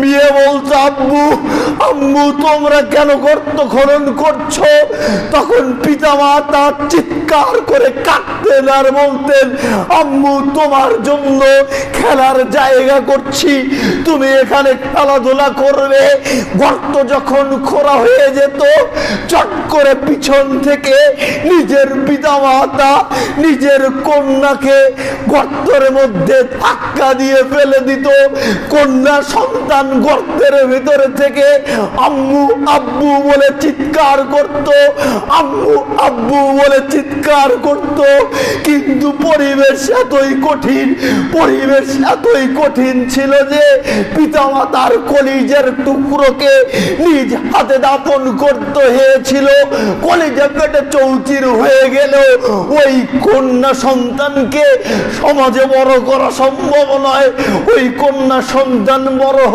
মেয়ে বলতো, আব্বু আম্মু তোমরা কেন গর্ত খনন করছো? তখন পিতা মাতা চিৎকার করে কাঁদতেন আর বলতেন, আম্মু তোমার জন্য খেলার জায়গা করছি, তুমি এখানে খেলাধুলা করবে। গর্ত যখন খোঁড়া হয়ে যেত, চট করে পিছন থেকে নিজের পিতা মাতা নিজের কন্যাকে গর্তের মধ্যে ধাক্কা দিয়ে ফেলে দিত। কন্যা সন্তান গর্তের ভিতরে থেকে আম্মু আব্বু বলে চিৎকার করত, আম্মু আব্বু বলে চিৎকার করত। কিন্তু পরিবেশ এতই কঠিন ছিল যে পিতামাতার কলিজার টুকরোকে নিজ হাতে দাফন করতে হয়েছিল। কলিজা পেটে চৌচির হয়ে গেল ওই কন্যা সন্তানকে সমাজে বড় করা সম্ভব নয়। ওই কন্যা সন্তান বড়